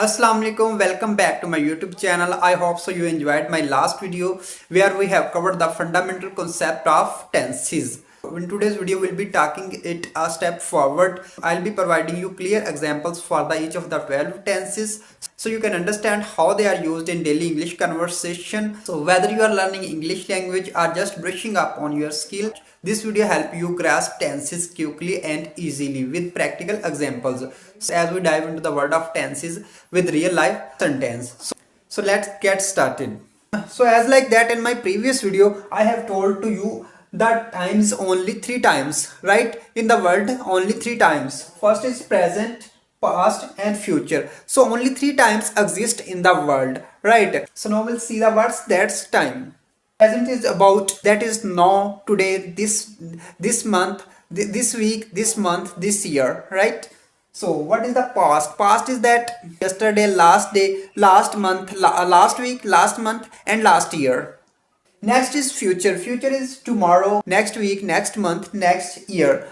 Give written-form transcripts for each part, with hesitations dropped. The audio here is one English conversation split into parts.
Assalamu alaikum, welcome back to my YouTube channel. I hope so you enjoyed my last video where we have covered the fundamental concept of tenses. In today's video we'll be talking it a step forward. I'll be providing you clear examples for each of the 12 tenses so you can understand how they are used in daily English conversation. So whether you are learning English language or just brushing up on your skill, this video help you grasp tenses quickly and easily with practical examples. So as we dive into the world of tenses with real life sentence. So let's get started. So as like that in my previous video, I have told to you that times only three times, right? In the world, only three times. First is present, past and future. So only three times exist in the world, right? So now we'll see the words that's time. Present is about that is now, today, this month, this week, this month, this year, right? So what is the past? Past is that yesterday, last day, last month, last week, last month and last year. Next is future. Future is tomorrow, next week, next month, next year.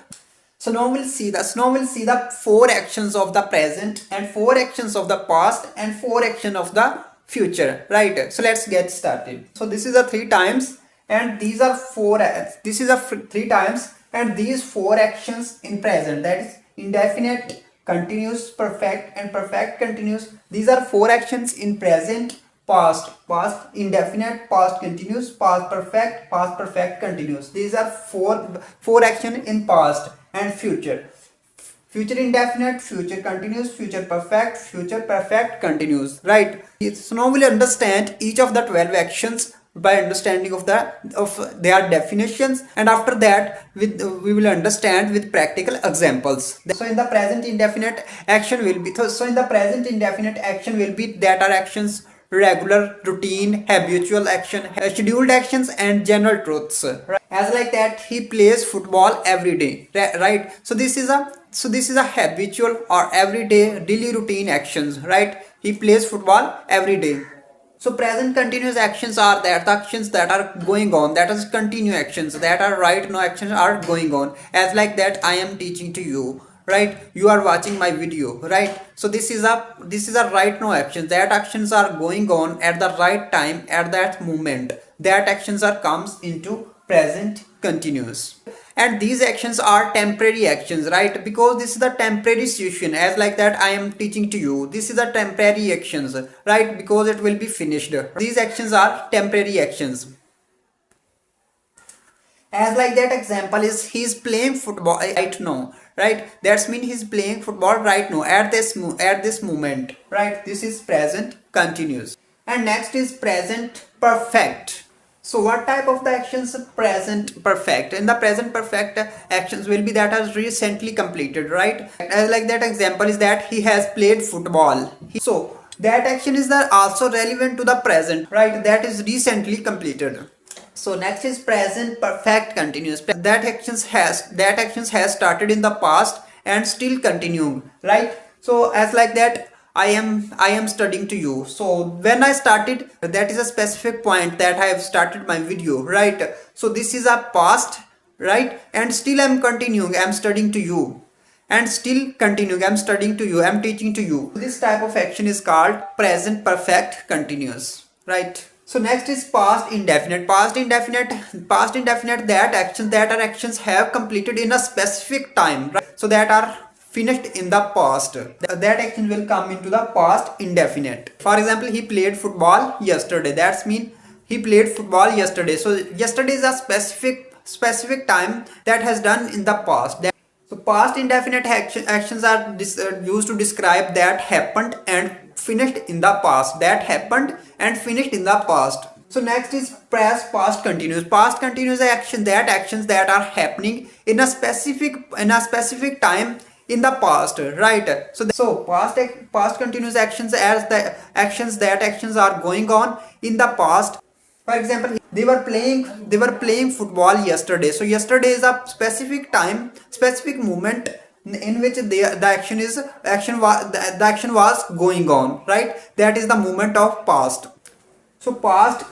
So now we'll see the four actions of the present and four actions of the past and four actions of the future, right? So let's get started. So this is a three times and these are four. This is a three times and these four actions in present, that is indefinite, continuous, perfect and perfect continuous. These are four actions in present, past indefinite, past continuous, past perfect continuous. These are four action in past. And future indefinite, future continuous, future perfect continuous, right? So now we'll understand each of the 12 actions by understanding of their definitions, and after that we will understand with practical examples. So in the present indefinite action will be that are actions regular, routine, habitual action, scheduled actions and general truths, right? As like that he plays football every day, right? So this is a habitual or everyday daily routine actions, right? He plays football every day. So present continuous actions are that the actions that are going on, that is continue actions, that are right now actions are going on. As like that I am teaching to you, right? You are watching my video, right? So this is a right now action, that actions are going on at the right time, at that moment, that actions are comes into present continuous. And these actions are temporary actions, right? Because this is the temporary situation. As like that I am teaching to you, this is a temporary actions, right? Because it will be finished. These actions are temporary actions. As like that example is he's playing football right now, right? That's mean he's playing football right now at this moment, right? This is present continuous. And next is present perfect. So what type of the actions? Present perfect. In the present perfect actions will be that are recently completed, right? As like that example is that he has played football. So that action is also relevant to the present, right? That is recently completed. So next is present perfect continuous. That actions has started in the past and still continuing, right? So as like that I am studying to you. So when I started, that is a specific point that I have started my video, right? So this is a past, right? And still I'm continuing, I'm studying to you. And still continuing, I'm studying to you, I'm teaching to you. This type of action is called present perfect continuous, right? So next is past indefinite. Past indefinite, that actions have completed in a specific time, right? So that are finished in the past. That action will come into the past indefinite. For example, he played football yesterday. That's mean he played football yesterday. So yesterday is a specific time that has done in the past. So past indefinite actions are used to describe that happened and finished in the past. That happened and finished in the past. So next is past continuous. Past continuous action, that actions that are happening in a specific time in the past, right? So past continuous actions as the actions are going on in the past. For example, they were playing football yesterday. So yesterday is a specific time, specific moment in which the action was going on, right? That is the moment of past. So past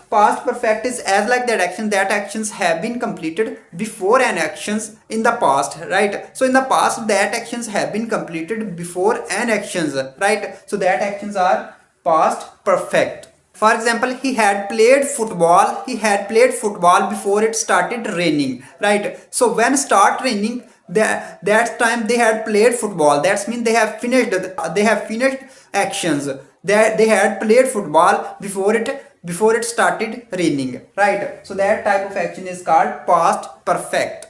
perfect is as like that actions have been completed before an actions in the past, right? So in the past that actions have been completed before an actions, right? So that actions are past perfect. For example, he had played football before it started raining, right? So when start raining, that time they had played football. That means they have finished actions. They had played football before it started raining, right? So that type of action is called past perfect.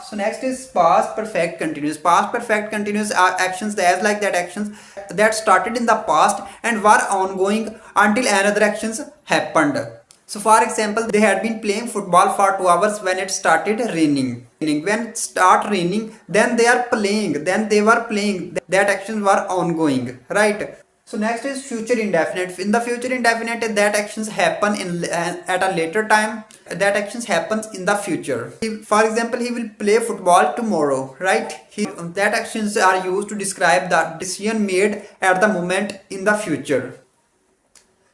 So next is past perfect continuous. Past perfect continuous are actions as like that actions that started in the past and were ongoing until another actions happened. So for example, they had been playing football for 2 hours when it started raining. When it start raining, then they are playing. Then they were playing. That actions were ongoing, right? So next is future indefinite. In the future indefinite, that actions happen in at a later time. That actions happens in the future. For example, he will play football tomorrow, right? That actions are used to describe the decision made at the moment in the future.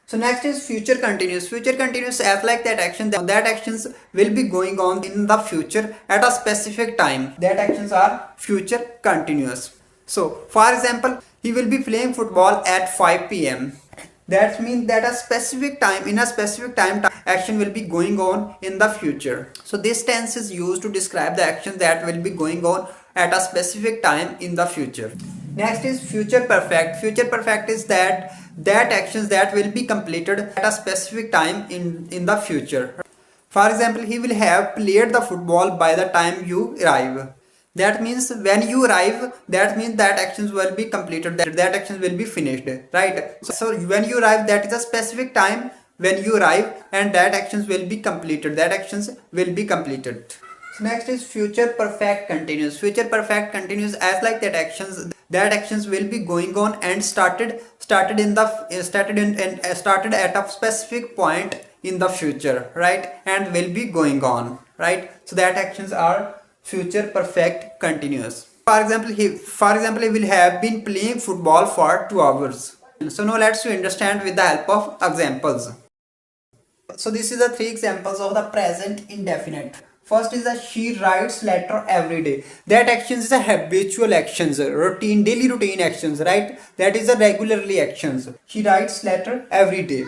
So next is future continuous. Future continuous as like that actions will be going on in the future at a specific time. That actions are future continuous. So for example, he will be playing football at 5 p.m. That means that a specific time in a specific time action will be going on in the future. So this tense is used to describe the action that will be going on at a specific time in the future. Next is future perfect. Future perfect is that actions that will be completed at a specific time in the future. For example, he will have played the football by the time you arrive. That means when you arrive, that means that actions will be completed, that actions will be finished, right? So when you arrive, that is a specific time when you arrive and that actions will be completed, that actions will be completed. So next is future perfect continuous. Future perfect continuous as like that actions will be going on and started at a specific point in the future, right? And will be going on, right? So that actions are future perfect continuous. For example he will have been playing football for 2 hours. So now let's understand with the help of examples. So this is the three examples of the present indefinite. First is that she writes letter every day. That action is a habitual actions, routine, daily routine actions, right? That is a regularly actions. She writes letter every day.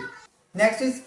Next is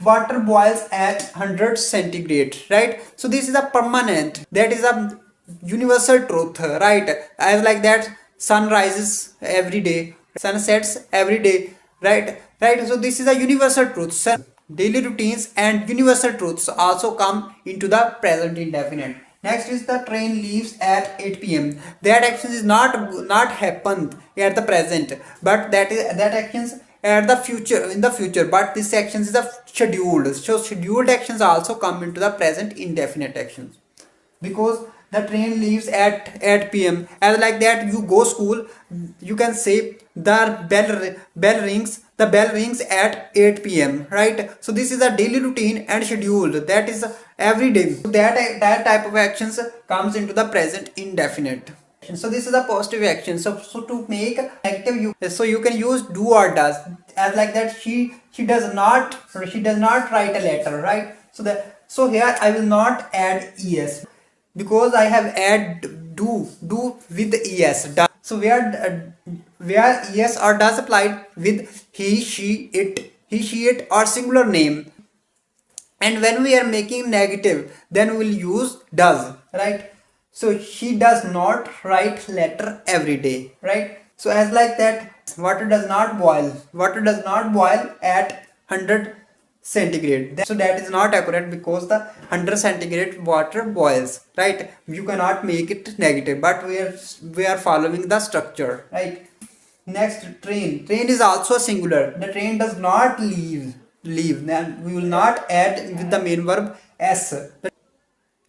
water boils at 100 centigrade, right? So this is a permanent. That is a universal truth, right? As like that, sun rises every day, sun sets every day, right? So this is a universal truth. Daily routines and universal truths also come into the present indefinite. Next is the train leaves at 8 p.m. That action is not happened at the present, but that actions at the future in the future. But this actions is a scheduled. So scheduled actions also come into the present indefinite actions because the train leaves at 8 p.m. As like that you go school, you can say the bell rings at 8 p.m. right? So this is a daily routine and scheduled, that is every day. So that type of actions comes into the present indefinite. So this is a positive action. So to make negative you can use do or does. As like that she does not write a letter, right? So here I will not add es because I have add do with es. So where es or does applied with he, she, it or singular name, and when we are making negative, then we'll use does, right? So she does not write letter every day, right? So as like that, water does not boil. Water does not boil at 100 centigrade. So that is not accurate because the 100 centigrade water boils, right? You cannot make it negative, but we are following the structure, right? Next, train is also singular. The train does not leave. Then we will not add with the main verb s.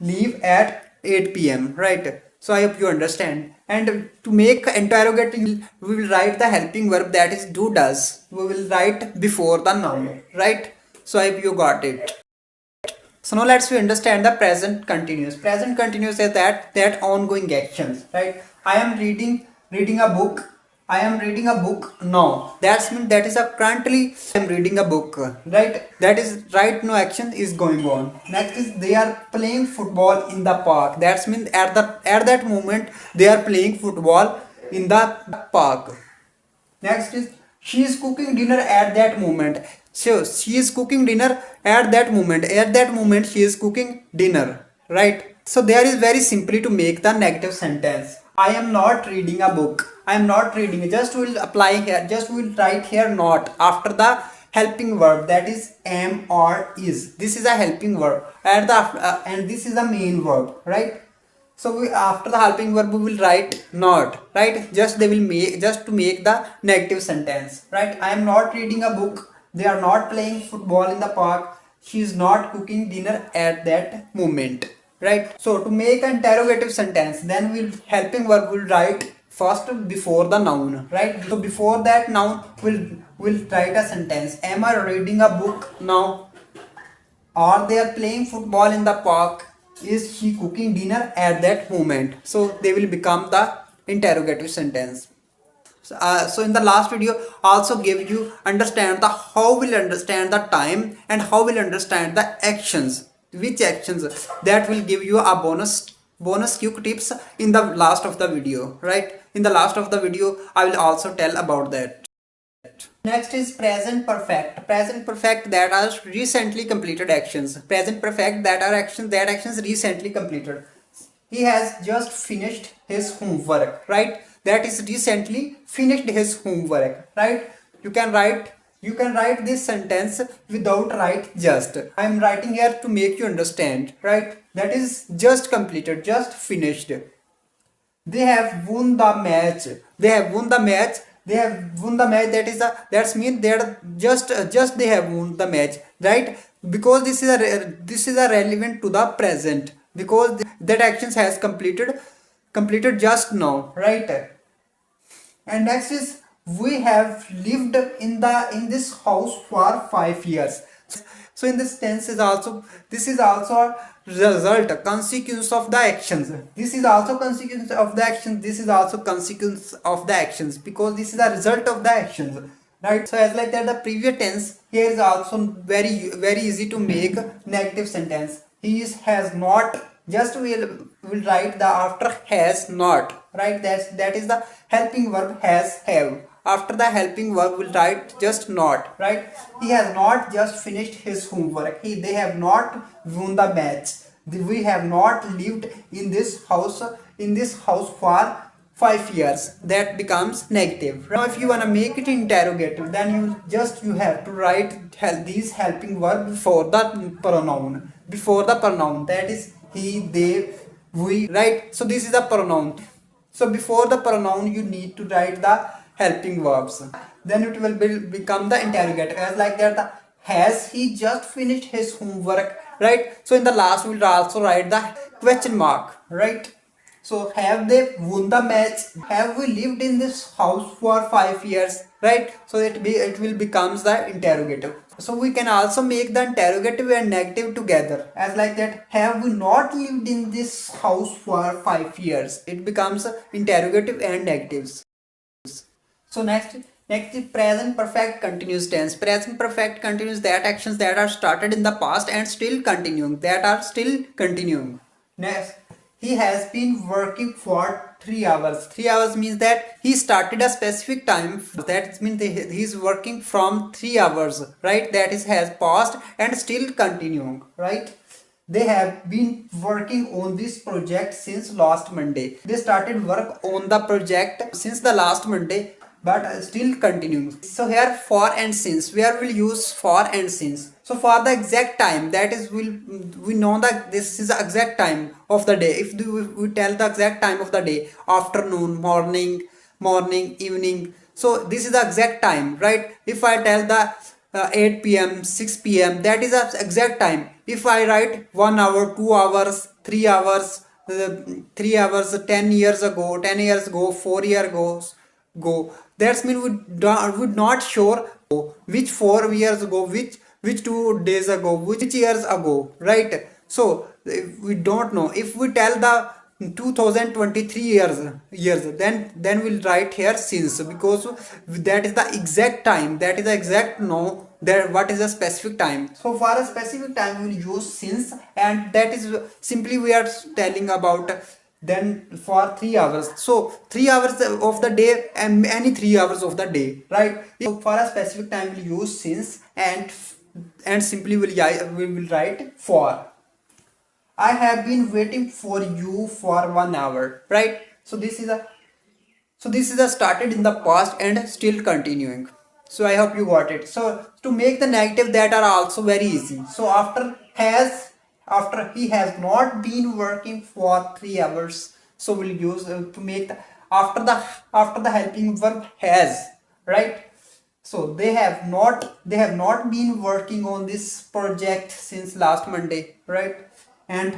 Leave at 8 p.m. right? So I hope you understand. And to make interrogative, we will write the helping verb, that is do does. We will write before the noun, right? So I hope you got it. So now let's understand the present continuous. Present continuous is that ongoing actions, right? I am reading a book. I am reading a book now. That's mean that is a currently I am reading a book, right? That is right, no action is going on. Next is they are playing football in the park. That's mean at that moment they are playing football in the park. Next is she is cooking dinner at that moment. So she is cooking dinner at that moment. At that moment she is cooking dinner, right? So there is very simply to make the negative sentence. I am not reading a book. I am not reading. Just will apply here. Just will write here not after the helping verb, that is am or is. This is a helping verb and and this is a main verb, right? So after the helping verb we will write not, right? Just they will make, just to make the negative sentence, right? I am not reading a book. They are not playing football in the park. She is not cooking dinner at that moment, right? So to make an interrogative sentence, then we'll helping verb will write first before the noun, right? So before that noun will write a sentence. Am I reading a book now? Or they are playing football in the park? Is she cooking dinner at that moment? So they will become the interrogative sentence. So in the last video also gave you understand the how will understand the time and how will understand the actions, which actions, that will give you a bonus quick tips in the last of the video, right? In the last of the video I will also tell about that. Next is present perfect. Present perfect, that are recently completed actions. Present perfect, that are actions recently completed. He has just finished his homework, right? That is recently finished his homework, right? You can write this sentence without write just. I am writing here to make you understand, right? That is just completed, just finished. They have won the match. They have won the match. They have won the match. That's mean they are just they have won the match, right? Because this is a relevant to the present, because that actions has completed just now, right? And next is we have lived in this house for 5 years. So in this tense is also, this is also a result, a consequence of the actions. This is also consequence of the actions. This is also consequence of the actions, because this is a result of the actions, right? So as like that the previous tense here is also very easy to make negative sentence. He has not, just will write the after has not, right? That is the helping verb has have. After the helping verb will write just not, right? He has not just finished his homework. They have not won the match. We have not lived in this house for 5 years. That becomes negative. Now if you want to make it interrogative, then you have to write these helping verb before the pronoun. Before the pronoun, that is he, they, we, right? So this is a pronoun. So before the pronoun you need to write the helping verbs. Then it will become the interrogative, as like that the has he just finished his homework, right? So in the last we'll also write the question mark, right? So have they won the match? Have we lived in this house for 5 years, right? So it will becomes the interrogative. So we can also make the interrogative and negative together, as like that have we not lived in this house for 5 years. It becomes interrogative and negatives. So next is present perfect continuous tense. Present perfect continuous, that actions that are started in the past and still continuing, that are still continuing. Next, he has been working for 3 hours. 3 hours means that he started a specific time. That means he is working from 3 hours, right? That is has passed and still continuing, right? They have been working on this project since last Monday. They started work on the project since the last Monday, but still continuing. So here for and since, where we'll use for and since. So for the exact time, that is we know that this is the exact time of the day. If we tell the exact time of the day, afternoon, morning, evening, so this is the exact time, right? If I tell the 8 p.m. 6 p.m., that is the exact time. If I write 1 hour, 2 hours, 3 hours, 3 hours 10 years ago, 4 years ago, that's mean we not sure which 4 years ago, which 2 days ago, which years ago, right? So we don't know. If we tell the 2023 years, then we'll write here since, because that is the exact time, that is the exact no, that what is a specific time. So for a specific time we will use since, and that is simply we are telling about then for 3 hours. So 3 hours of the day and any 3 hours of the day, right? So for a specific time we'll use since, and simply we will write for. I have been waiting for you for 1 hour, right? So this is a started in the past and still continuing. So I hope you got it. So to make the negative, that are also very easy. So after he has not been working for 3 hours. So we'll use to make the after the helping verb has, right? So they have not been working on this project since last Monday, right? And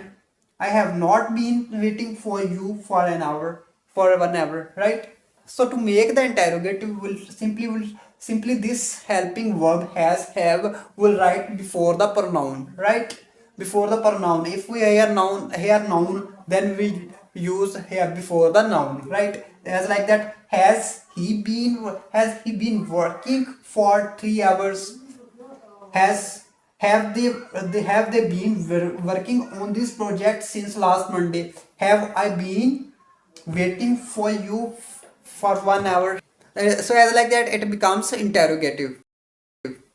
I have not been waiting for you for an hour, for 1 hour, right? So to make the interrogative, will simply this helping verb has have will write before the pronoun, right? Before the pronoun. If we hear noun, then we use here before the noun, right? As like that, has he been working for 3 hours? Has have they been working on this project since last Monday? Have I been waiting for you for 1 hour? So as like that, it becomes interrogative.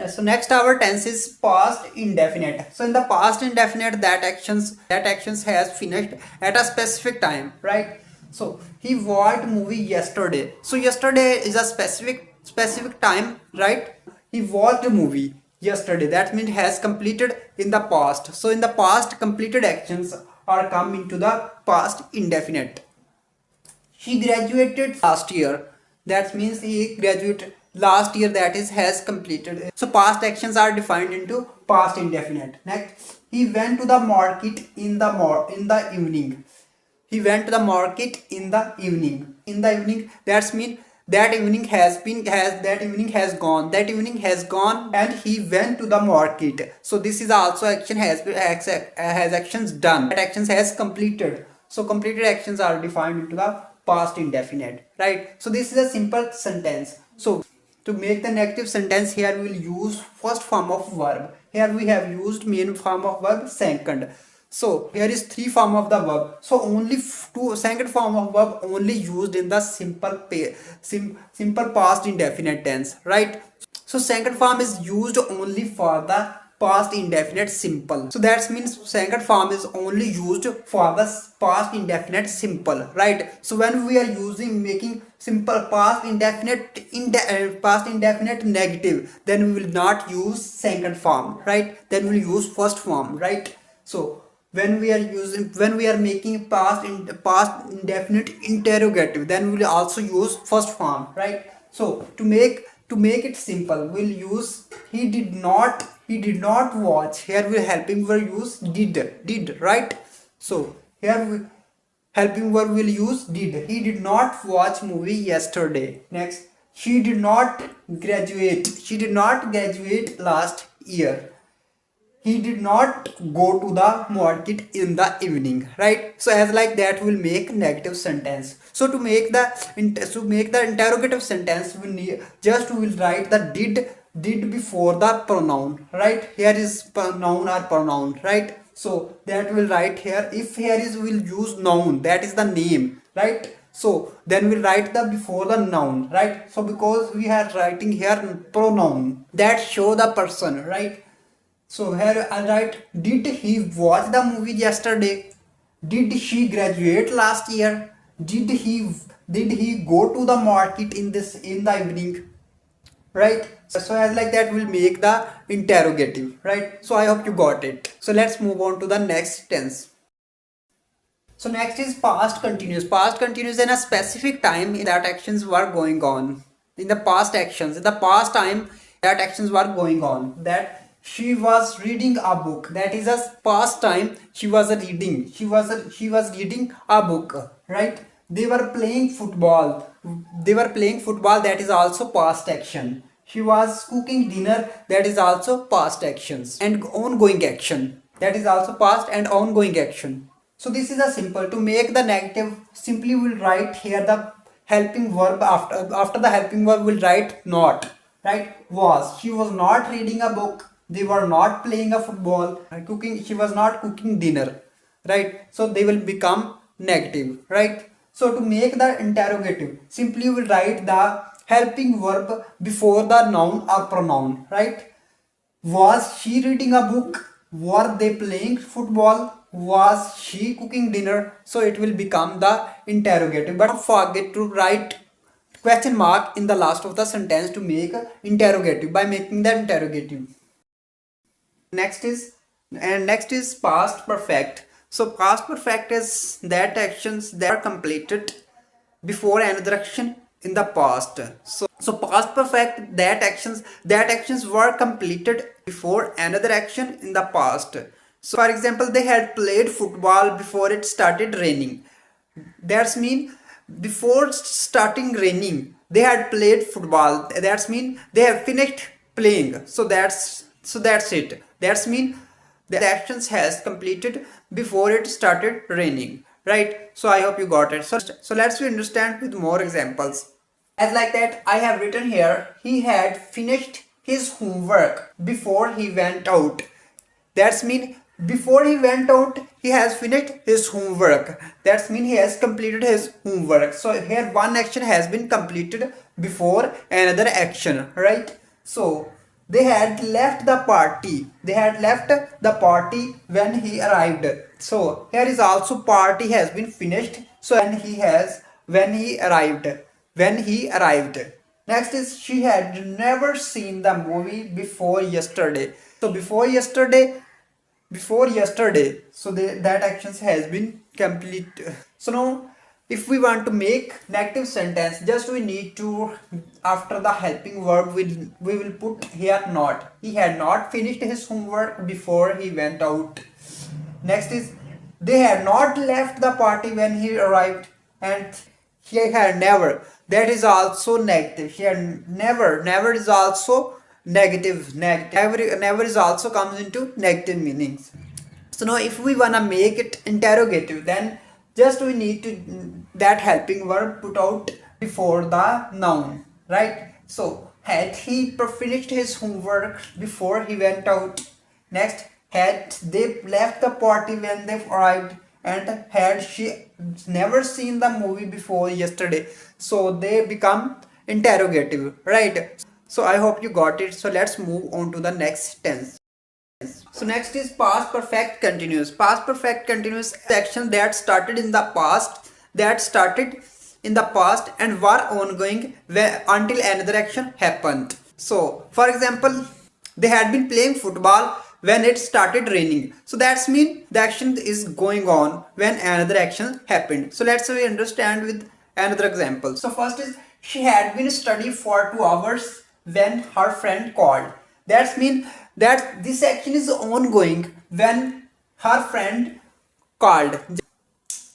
So next our tense is past indefinite. So in the past indefinite, that actions has finished at a specific time, right? So he watched movie yesterday. So yesterday is a specific time, right? He watched a movie yesterday. That means has completed in the past. So in the past, completed actions are come into the past indefinite. She graduated last year. That means he graduated last year, that is has completed. So past actions are defined into past indefinite. Next, he went to the market in the evening. He went to the market in the evening. In the evening, that's mean that evening has gone, and he went to the market. So this is also action has actions done. That actions has completed. So completed actions are defined into the past indefinite, right? So this is a simple sentence. So to make the negative sentence, here we will use first form of verb. Here we have used main form of verb second. So here is three form of the verb. So only two second form of verb only used in the simple past indefinite tense, right? So second form is used only for the past indefinite simple. So that means second form is only used for the past indefinite simple, right? So when we are using making simple past indefinite negative, then we will not use second form, right? Then we'll use first form, right? So when we are making past indefinite interrogative, then we will also use first form, right? So to make it simple, we'll use he did not watch. Here we helping verb use did, right? So here we helping verb will use did. He did not watch movie yesterday. Next, she did not graduate last year. He did not go to the market in the evening, right? So as like that will make negative sentence. So to make the interrogative sentence, we will write the did before the pronoun, right? Here is noun or pronoun, right? So that will write here. If here is will use noun, that is the name, right? So then we'll write the before the noun, right? So because we are writing here pronoun that show the person, right? So here I'll write, did he watch the movie yesterday? Did she graduate last year? Did he go to the market in the evening? Right? So as like that we'll make the interrogative, right? So I hope you got it. So let's move on to the next tense. So next is past continuous. Past continuous in a specific time that actions were going on. In the past actions, in the past time that actions were going on. That she was reading a book. That is a past time. She was reading. She was reading a book. Right? They were playing football. They were playing football. That is also past action. She was cooking dinner. That is also past actions and ongoing action. That is also past and ongoing action. So this is a simple. To make the negative, simply we'll write here the helping verb. After the helping verb we'll write not, right? Was. She was not reading a book. They were not playing a football. Cooking. She was not cooking dinner, right? So they will become negative, right? So to make the interrogative, simply we'll write the helping verb before the noun or pronoun, right? Was she reading a book? Were they playing football? Was she cooking dinner? So it will become the interrogative. But don't forget to write question mark in the last of the sentence to make interrogative by making the interrogative. Next is past perfect. So past perfect is that actions that are completed before another action in the past. So past perfect, that actions were completed before another action in the past. So for example, they had played football before it started raining. That's mean before starting raining they had played football. That's mean they have finished playing. So that's it. That's mean the actions has completed before it started raining, right? So I hope you got it. So let's understand with more examples. As like that, I have written here, he had finished his homework before he went out. That's mean before he went out, he has finished his homework. That's mean he has completed his homework. So here one action has been completed before another action, right? So they had left the party. They had left the party when he arrived. So here is also party has been finished. So when he arrived. When he arrived. Next is she had never seen the movie before yesterday. So before yesterday, so that actions has been complete. So now if we want to make negative sentence, just we need to, after the helping verb we will put here not. He had not finished his homework before he went out. Next is they had not left the party when he arrived, and he had never. That is also negative. He had never. Never is also negative. Never is also comes into negative meanings. So now if we wanna make it interrogative, then just we need to that helping verb put out before the noun, right? So had he finished his homework before he went out? Next, had they left the party when they arrived? And had she never seen the movie before yesterday? So they become interrogative, right? So I hope you got it. So let's move on to the next tense. So next is past perfect continuous. Past perfect continuous action that started in the past and were ongoing until another action happened. So for example, they had been playing football when it started raining. So that's mean the action is going on when another action happened. So let's we understand with another example. So first is she had been studying for 2 hours when her friend called. That's mean that this action is ongoing when her friend called.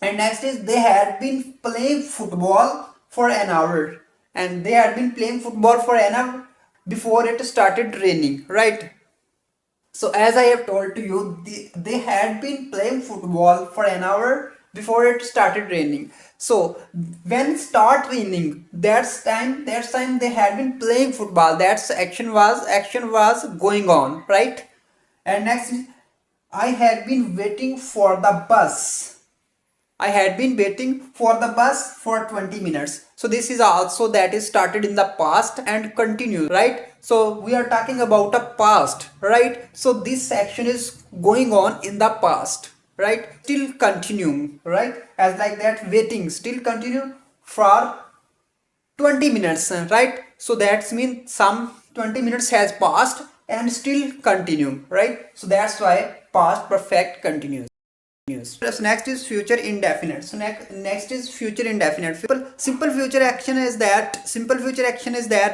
And next is they had been playing football for an hour. And they had been playing football for an hour before it started raining, right? So as I have told to you, they had been playing football for an hour before it started raining. So when start raining, that's time they had been playing football. That's action was going on, right? And next, I had been waiting for the bus. I had been waiting for the bus for 20 minutes. So this is also that is started in the past and continues, right? So we are talking about a past, right? So this action is going on in the past, right? Still continuing, right? As like that, waiting still continue for 20 minutes, right? So that means some 20 minutes has passed and still continue, right? So that's why past perfect continues. Plus next is future indefinite. So next is future indefinite. Simple future action is that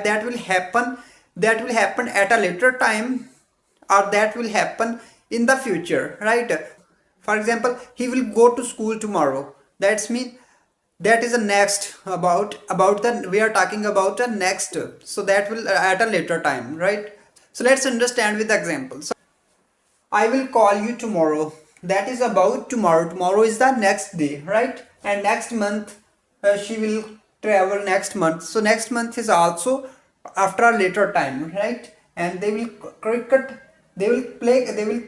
that will happen at a later time, or that will happen in the future, right? For example, he will go to school tomorrow. That's mean that is the next about the we are talking about the next. So that will at a later time, right? So let's understand with examples. So I will call you tomorrow. that is about tomorrow. Tomorrow is the next day, right? And next month she will travel next month. So next month is also after a later time, right? And they will cricket, they will play, they will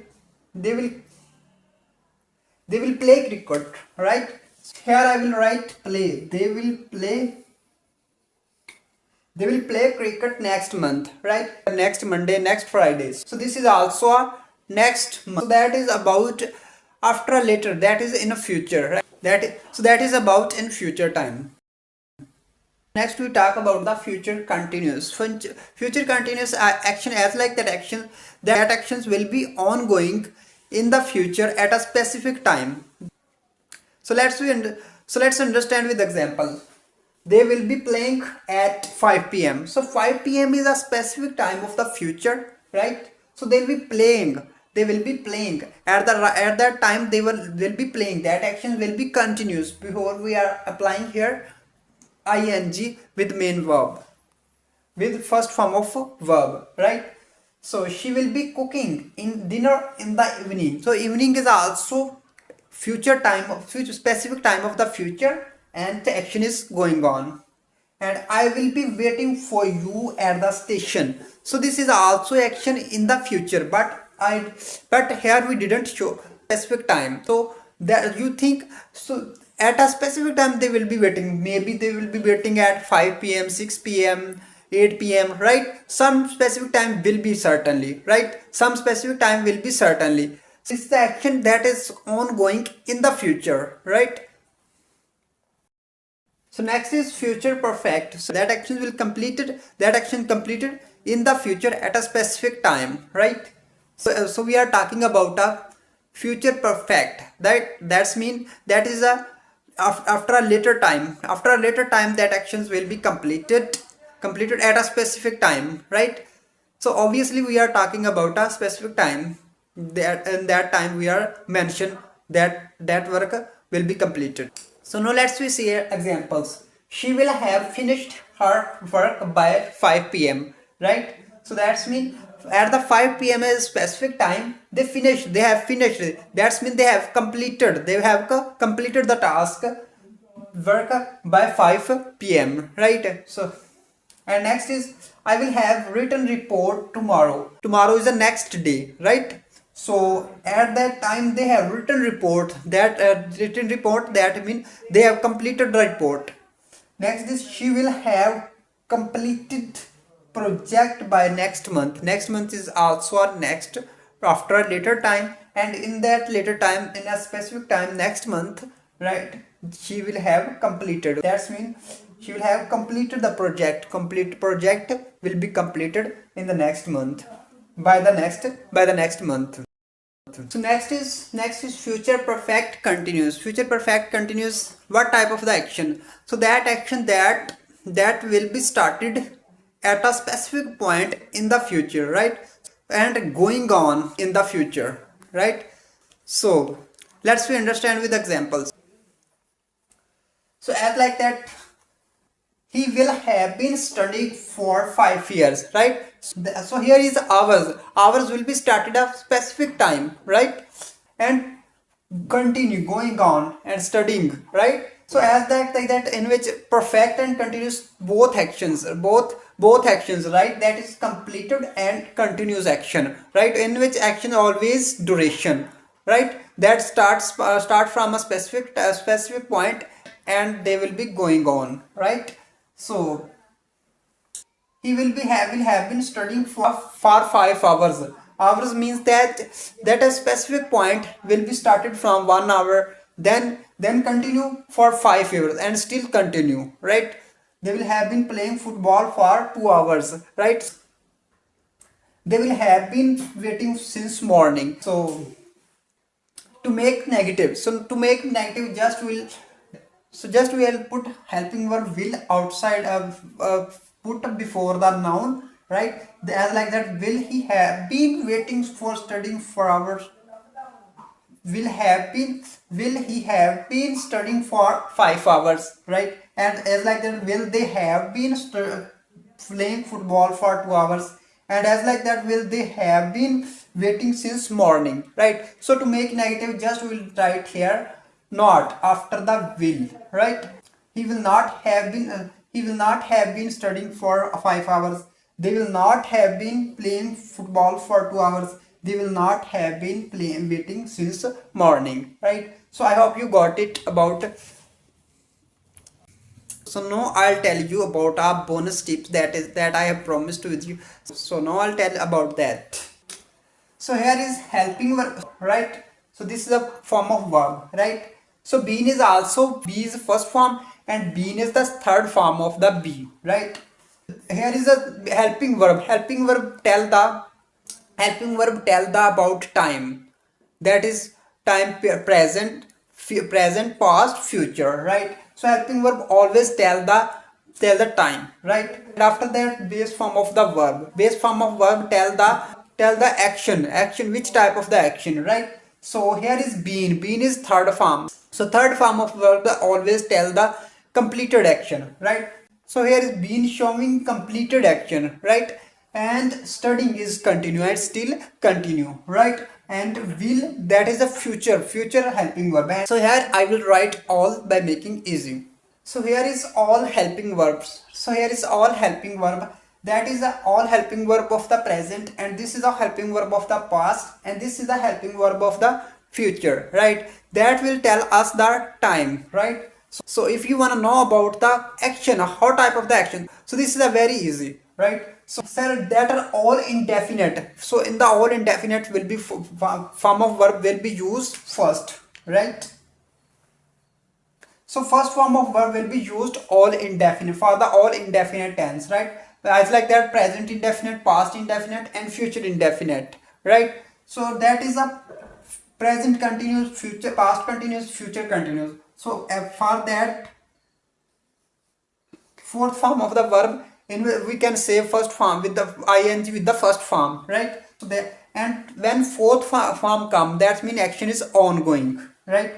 they will play cricket, right? Here I will write play. They will play cricket next month, right? Next Monday, next Fridays. So this is also a next month. So that is about after a later. That is in a future, right? That is about in future time. Next we talk about the future continuous. Future continuous action as like that action, that actions will be ongoing in the future at a specific time. So let's understand with example. They will be playing at 5 p.m. So 5 p.m. is a specific time of the future, right? So they will be playing. They will be playing at that time. Will be playing. That action will be continuous. Before we are applying here ing with main verb, with first form of verb, right? So she will be cooking in dinner in the evening. So evening is also future time of future specific time of the future, and the action is going on. And I will be waiting for you at the station. So this is also action in the future, but here we didn't show specific time. So that you think, so at a specific time they will be waiting. Maybe they will be waiting at 5 p.m., 6 p.m., 8 p.m., right? Some specific time will be certainly, right? Some specific time will be certainly. So it's the action that is ongoing in the future, right? So next is future perfect. So that action completed in the future at a specific time, right? So we are talking about a future perfect. That's mean that is a after a later time. After a later time, that actions will be completed at a specific time, right? So obviously we are talking about a specific time. That in that time we are mentioned that work will be completed. So now let's we see examples. She will have finished her work by 5 p.m. Right? So that's mean at the 5 p.m. is specific time. They have finished. That's mean they have completed. They have completed the task work by 5 p.m. Right? So and next is I will have written report tomorrow. Tomorrow is the next day, right? So at that time they have written report. That written report, that mean they have completed the report. Next is she will have completed project by next month. Next month is also a next after a later time, and in that later time, in a specific time next month, right? She will have completed. That's mean she will have completed the project. Complete project will be completed in the next month, by the next month. So next is future perfect continuous. Future perfect continuous, what type of the action? So that action that will be started at a specific point in the future, right? And going on in the future, right? So let's we understand with examples. So as like that, he will have been studying for 5 years, right? So here is hours will be started at specific time, right? And continue going on and studying, right? So as that like that, in which perfect and continuous both actions, both actions, right? That is completed and continuous action, right? In which action always duration, right? That start from a specific point, and they will be going on, right? So he will have been studying for 5 hours. Hours means that a specific point will be started from 1 hour, then continue for 5 hours and still continue, right? They will have been playing football for 2 hours, right? They will have been waiting since morning. So to make negative, just we will put helping verb will outside of put before the noun, right? As like that, will he have been waiting for studying for hours? Will he have been studying for 5 hours, right? And as like that, will they have been playing football for 2 hours? and as like that will they have been waiting since morning, right? So to make negative, just we will write here not after the will, right? He will not have been he will not have been studying for 5 hours. They will not have been playing football for 2 hours. They will not have been playing waiting since morning, right? So I hope you got it about. So now I'll tell you about our bonus tips that I have promised with you. So now I'll tell about that. So here is helping verb, right? So this is a form of verb, right? So been is also, be is first form and been is the third form of the be, right? Here is a helping verb. Helping verb tell the about time. That is time present, present, past, future, right? So helping verb always tell the time, right? And after that, base form of the verb. Base form of verb tell the action, which type of the action, right? So here is been. Been is third form. So third form of verb always tell the completed action, right? So here is been showing completed action, right? And studying is continue and still continue, right? And will, that is a future helping verb. So here I will write all by making easy. So here is all helping verbs. So here is all helping verb. That is a all helping verb of the present, and this is a helping verb of the past, and this is a helping verb of the future, right? That will tell us the time, right? So if you want to know about the action, how type of the action, so this is a very easy, right? So sir, that are all indefinite. So in the all indefinite will be form of verb will be used first, right? So first form of verb will be used all indefinite for the all indefinite tense, right? As like that present indefinite, past indefinite and future indefinite, right? So that is a present continuous, future, past continuous, future continuous. So for that fourth form of the verb, in we can say first form with the ing with the first form, right? So that, and when fourth form come, that means action is ongoing, right?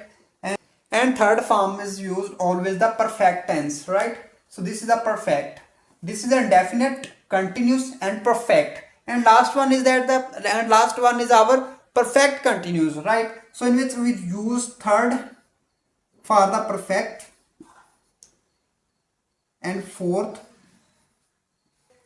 And third form is used always the perfect tense, right? So this is the perfect. This is a definite, continuous and perfect. And last one is our perfect continuous, right? So in which we use third for the perfect and fourth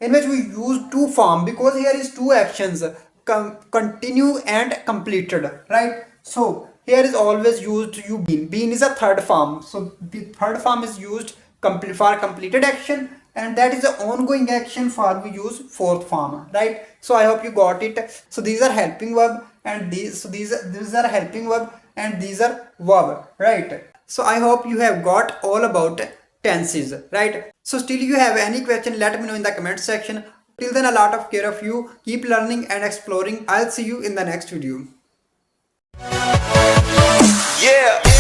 in which we use two form, because here is two actions, continue and completed, right? So here is always used you been is a third form. So the third form is used for completed action, and that is the ongoing action for we use fourth form, right? So I hope you got it. So these are helping verb and these are helping verb and these are verb, right? So I hope you have got all about tenses, right? So still you have any question, let me know in the comment section. Till then, a lot of care of you. Keep learning and exploring. I'll see you in the next video. Yeah.